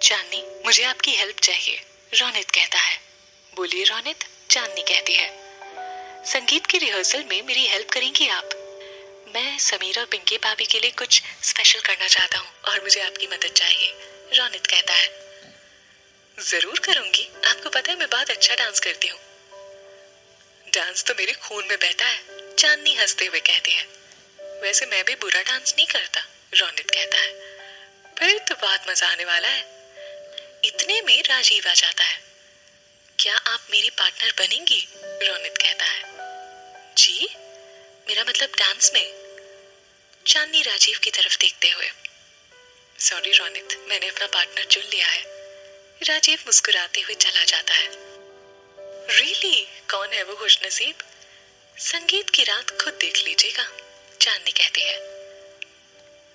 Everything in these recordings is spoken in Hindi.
चांदनी, मुझे आपकी हेल्प चाहिए, रोनित कहता है। बोलिए रोनित, चांदनी कहती है। संगीत की रिहर्सल में मेरी हेल्प करेंगी आप? मैं समीर और पिंकी भाभी के लिए कुछ स्पेशल करना चाहता हूँ और मुझे आपकी मदद चाहिए, रोनित कहता है। जरूर करूंगी, आपको पता है मैं बहुत अच्छा डांस करती हूँ। डांस तो मेरे खून में बहता है, चांदनी हंसते हुए कहती है। वैसे मैं भी बुरा डांस नहीं करता, रोनित कहता है। फिर तो बहुत मजा आने वाला है। इतने में राजीव आ जाता है। क्या आप मेरी पार्टनर बनेंगी? रोनित कहता है। जी, मेरा मतलब डांस में। चांदनी राजीव की तरफ देखते हुए। सॉरी रोनित, मैंने अपना पार्टनर चुन लिया है। राजीव मुस्कुराते हुए चला जाता है। रियली? कौन है वो खुशनसीब? संगीत की रात खुद देख लीजिएगा, चांदनी कहती है।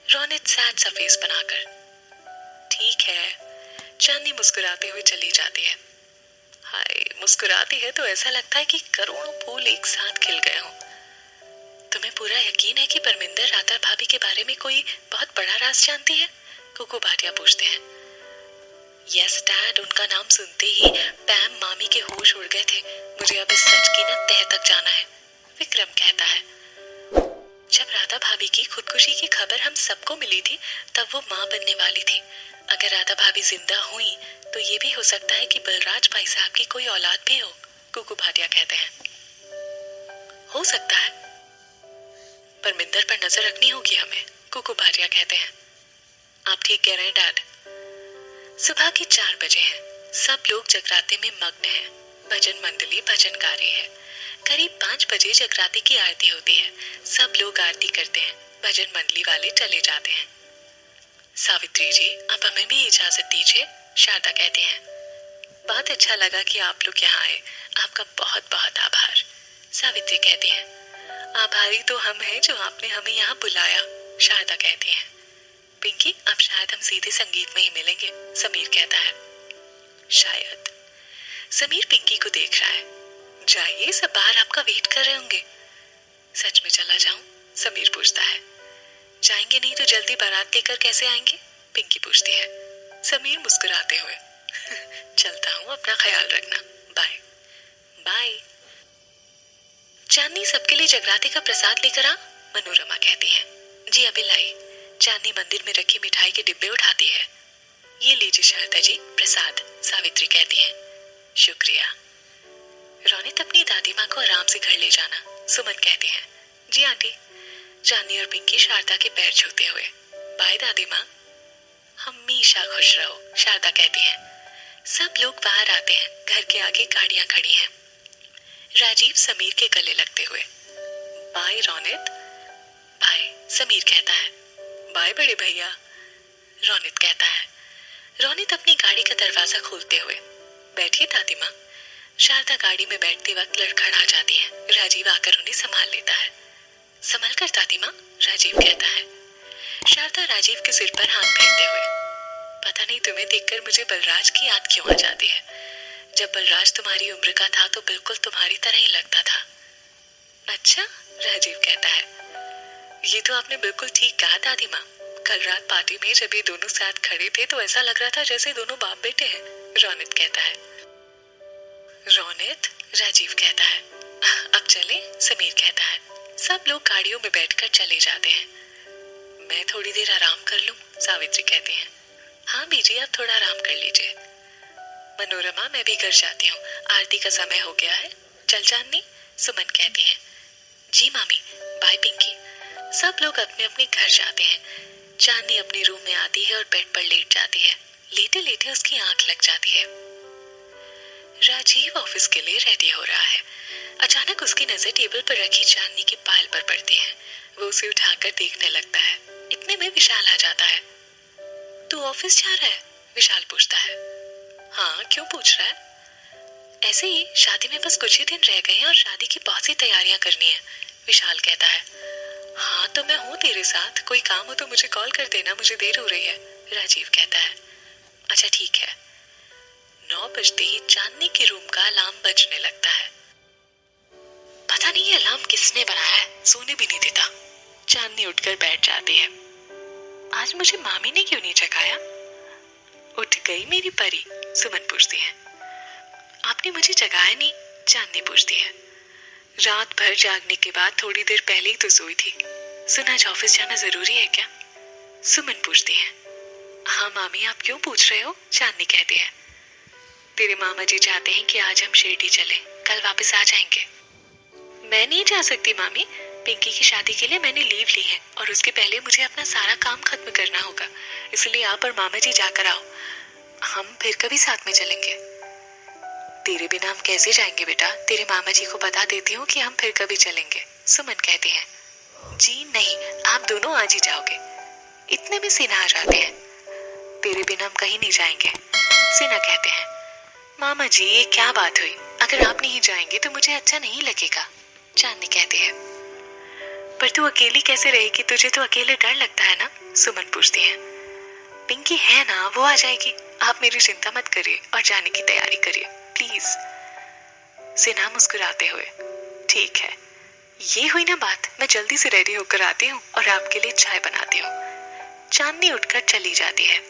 रोनित सैड सा फेस बनाकर। ठीक है, चांदनी मुस्कुराते हुए चली जाती है। हाय, मुस्कुराती है तो ऐसा लगता है कि करोड़ों फूल एक साथ खिल गए हों। तुम्हें पूरा यकीन है कि परमिंदर राधा भाभी के बारे में कोई बहुत बड़ा राज जानती है? कुकू भाटिया पूछते हैं। यस डैड, उनका नाम सुनते ही पैम मामी के होश उड़ गए थे। मुझे अब इस सच की ना तह तक जाना है, विक्रम कहता है। जब राधा भाभी की खुदकुशी की खबर हम सबको मिली थी तब वो माँ बनने वाली थी। अगर राधा भाभी जिंदा हुई तो ये भी हो सकता है कि बलराज भाई साहब की कोई औलाद भी हो, कुकू भाटिया कहते हैं। हो सकता है, परमिंदर पर नजर रखनी होगी हमें, कुकू भाटिया कहते हैं। आप ठीक कह रहे हैं डैड। सुबह के 4 बजे हैं। सब लोग जगराते में मग्न हैं। भजन मंडली भजन गा रही है। करीब 5 बजे जगराते की आरती होती है। सब लोग आरती करते हैं। भजन मंडली वाले चले जाते हैं। सावित्री जी, आप हमें भी इजाजत दीजिए, शारदा कहती हैं। बहुत अच्छा लगा कि आप लोग यहाँ आए, आपका बहुत बहुत आभार, सावित्री कहती है। आभारी तो हम हैं जो आपने हमें यहाँ बुलाया, शारदा कहती है। पिंकी, अब शायद हम सीधे संगीत में ही मिलेंगे, समीर कहता है। शायद। समीर पिंकी को देख रहा है। जाइए, सब बाहर आपका वेट कर रहे होंगे। सच में चला जाऊं? समीर पूछता है। जाएंगे नहीं तो जल्दी बारात लेकर कैसे आएंगे? पिंकी पूछती है। समीर मुस्कुराते हुए। चलता हूँ, अपना ख्याल रखना, बाय बाय। चांदनी, सबके लिए जगराते का प्रसाद लेकर आ, मनोरमा कहती है। जी अभी लाई। चांदनी मंदिर में रखी मिठाई के डिब्बे उठाती है। ये लीजिए शारदा जी, प्रसाद, सावित्री कहती है। शुक्रिया। रोनित, अपनी दादी माँ को आराम से घर ले जाना, सुमन कहती है। जी आंटी। चांदनी और पिंकी शारदा के पैर छूते हुए। बाय दादी माँ। हमेशा खुश रहो, शारदा कहती है। सब लोग बाहर आते हैं। घर के आगे गाड़ियां खड़ी हैं। राजीव समीर के गले लगते हुए। बाय रोनित। बाय, समीर कहता है। बाय बड़े भैया, रोनित कहता है। रोनित अपनी गाड़ी का दरवाजा खोलते हुए। बैठिए दादी माँ। शारदा गाड़ी में बैठते वक्त लड़खड़ा जाती है। राजीव आकर उन्हें संभाल लेता है। संभल कर दादी माँ, राजीव कहता है। शारदा राजीव के सिर पर हाथ फेरते हुए। पता नहीं तुम्हें देखकर मुझे बलराज की याद क्यों आ जाती है। जब बलराज तुम्हारी उम्र का था तो बिल्कुल तुम्हारी तरह ही लगता था। अच्छा, राजीव कहता है। ये तो आपने बिल्कुल ठीक कहा दादी माँ। कल रात पार्टी में जब ये दोनों साथ खड़े थे तो ऐसा लग रहा था जैसे दोनों बाप बेटे हैं, रोनित कहता है। रोनित, राजीव कहता है। अब चले, समीर कहता है। सब लोग गाड़ियों में बैठकर चले जाते हैं। मैं थोड़ी देर आराम कर लूं, सावित्री कहती है। हाँ बीजी, आप थोड़ा आराम कर लीजिए। मनोरमा, मैं भी घर जाती हूँ, आरती का समय हो गया है। चल चांदनी, सुमन कहती है। जी मामी, बाय पिंकी। सब लोग अपने अपने घर जाते हैं। चांदनी अपने रूम में आती है और बेड पर लेट जाती है। लेटे लेटे उसकी आंख लग जाती है। राजीव ऑफिस के लिए रेडी हो रहा है। अचानक उसकी नजर टेबल पर रखी चांदनी की पायल पर पड़ती है। वो उसे उठाकर देखने लगता है। इतने में विशाल आ जाता है। तू ऑफिस जा रहा है? विशाल पूछता है। हाँ, क्यों पूछ रहा है? ऐसे ही, शादी में बस कुछ ही दिन रह गए हैं और शादी की बहुत सी तैयारियां करनी है, विशाल कहता है। हाँ तो मैं हूँ तेरे साथ, कोई काम हो तो मुझे कॉल कर देना, मुझे देर हो रही है, राजीव कहता है। अच्छा ठीक है। 9 बजते ही चांदनी के रूम का अलार्म बजने लगता है। पता नहीं ये अलार्म किसने बनाया है, सोने भी नहीं देता। चांदनी उठकर बैठ जाती है। आज मुझे मामी ने क्यों नहीं जगाया? उठ गई मेरी परी, सुमन पूछती है। आपने मुझे जगाया नहीं, चांदनी पूछती है। रात भर जागने के बाद थोड़ी देर पहले ही तो सोई थी। सुन, आज ऑफिस जाना जरूरी है क्या? सुमन पूछती है। हाँ मामी, आप क्यों पूछ रहे हो? चांदनी कहती है। तेरे मामा जी चाहते हैं कि आज हम शिरडी चलें, कल वापस आ जाएंगे। मैं नहीं जा सकती मामी, पिंकी की शादी के लिए मैंने लीव ली है और उसके पहले मुझे अपना सारा काम खत्म करना होगा, इसलिए आप और मामा जी जाकर आओ, हम फिर कभी साथ में चलेंगे। तेरे बिना हम कैसे जाएंगे बेटा, तेरे मामा जी को बता देती हूँ कि हम फिर कभी चलेंगे, सुमन कहती है। जी नहीं, आप दोनों आज ही जाओगे। इतने में सिन्हा आ जाते हैं। तेरे बिना हम कहीं नहीं जाएंगे, सिन्हा कहते हैं। मामा जी, ये क्या बात हुई? अगर आप नहीं जाएंगे तो मुझे अच्छा नहीं लगेगा, चांदनी कहती है। पर तू अकेली कैसे रहेगी, तुझे तो अकेले डर लगता है ना, सुमन पूछती है। पिंकी है ना, वो आ जाएगी, आप मेरी चिंता मत करिए और जाने की तैयारी करिए प्लीज, सिन्हा मुस्कुराते हुए। ठीक है, ये हुई ना बात, मैं जल्दी से रेडी होकर आती हूँ और आपके लिए चाय बनाती हूँ। चांदनी उठकर चली जाती है।